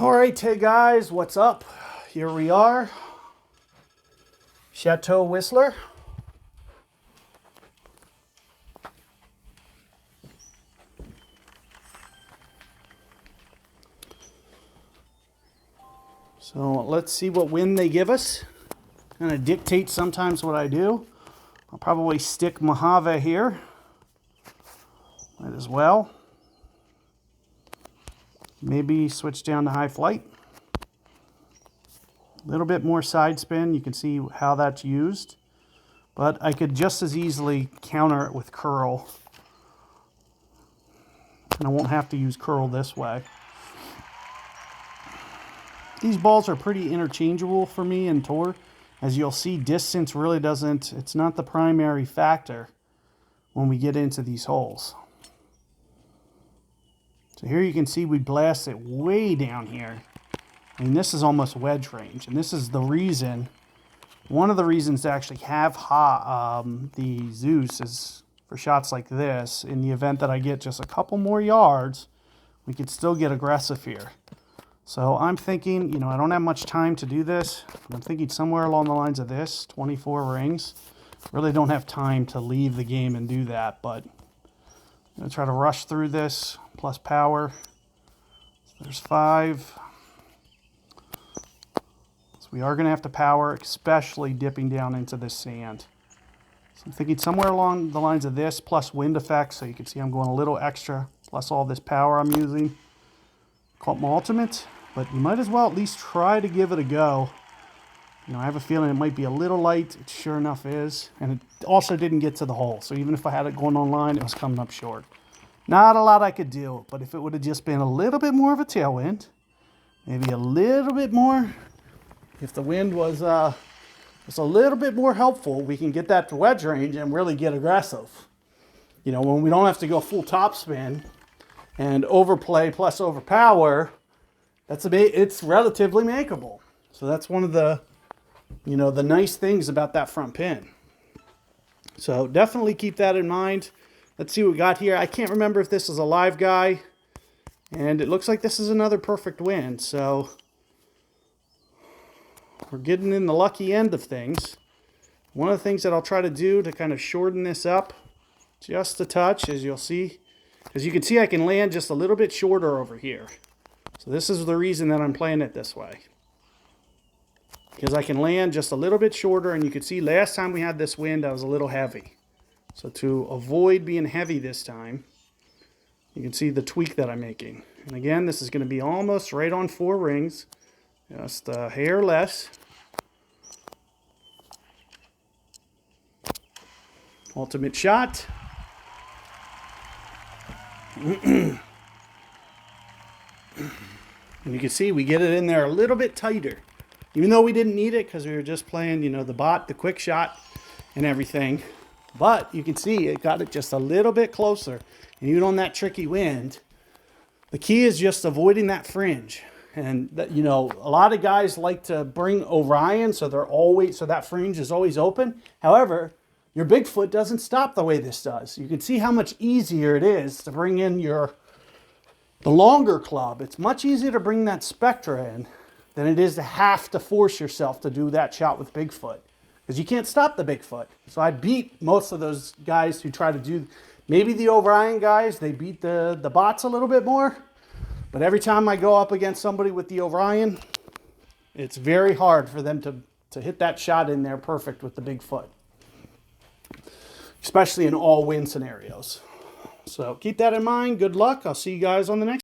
All right, hey guys, what's up? Here we are, Chateau Whistler. So let's see what wind they give us. Kind of dictates sometimes what I do. I'll probably stick Mojave here. Might as well. Maybe switch down to high flight. A little bit more side spin. You can see how that's used. But I could just as easily counter it with curl. And I won't have to use curl this way. These balls are pretty interchangeable for me in tour. As you'll see, distance really doesn't, it's not the primary factor when we get into these holes. So here you can see we blast it way down here. I mean, this is almost wedge range, and this is the reason, one of the reasons to actually have the Zeus is for shots like this. In the event that I get just a couple more yards, we could still get aggressive here. So I'm thinking, I don't have much time to do this. I'm thinking somewhere along the lines of this, 24 rings. Really don't have time to leave the game and do that, but I'm going to try to rush through this, plus power. So there's 5. So we are going to have to power, especially dipping down into this sand. So I'm thinking somewhere along the lines of this, plus wind effects, so you can see I'm going a little extra, plus all this power I'm using. Call it my ultimate, but you might as well at least try to give it a go. I have a feeling it might be a little light. It sure enough is. And it also didn't get to the hole. So even if I had it going online, it was coming up short. Not a lot I could do, but if it would have just been a little bit more of a tailwind, maybe a little bit more, if the wind was a little bit more helpful, we can get that to wedge range and really get aggressive. When we don't have to go full topspin and overplay plus overpower, it's relatively makeable. So that's one of the, the nice things about that front pin. So definitely keep that in mind. Let's see what we got here. I can't remember if this is a live guy, and it looks like this is another perfect wind. So we're getting in the lucky end of things. One of the things that I'll try to do to kind of shorten this up just a touch, as you'll see, as you can see, I can land just a little bit shorter over here. So this is the reason that I'm playing it this way. Because I can land just a little bit shorter, and you can see last time we had this wind, I was a little heavy. So to avoid being heavy this time, you can see the tweak that I'm making. And again, this is going to be almost right on 4 rings. Just a hair less. Ultimate shot. And you can see we get it in there a little bit tighter. Even though we didn't need it because we were just playing, the bot, the quick shot, and everything. But you can see it got it just a little bit closer. And even on that tricky wind, the key is just avoiding that fringe. And that, a lot of guys like to bring Orion so that fringe is always open. However, your Bigfoot doesn't stop the way this does. You can see how much easier it is to bring in the longer club. It's much easier to bring that Spectra in than it is to have to force yourself to do that shot with Bigfoot. Because you can't stop the Bigfoot. So I beat most of those guys who try to do, maybe the Orion guys, they beat the bots a little bit more. But every time I go up against somebody with the Orion, it's very hard for them to hit that shot in there perfect with the Bigfoot. Especially in all win scenarios. So keep that in mind. Good luck. I'll see you guys on the next.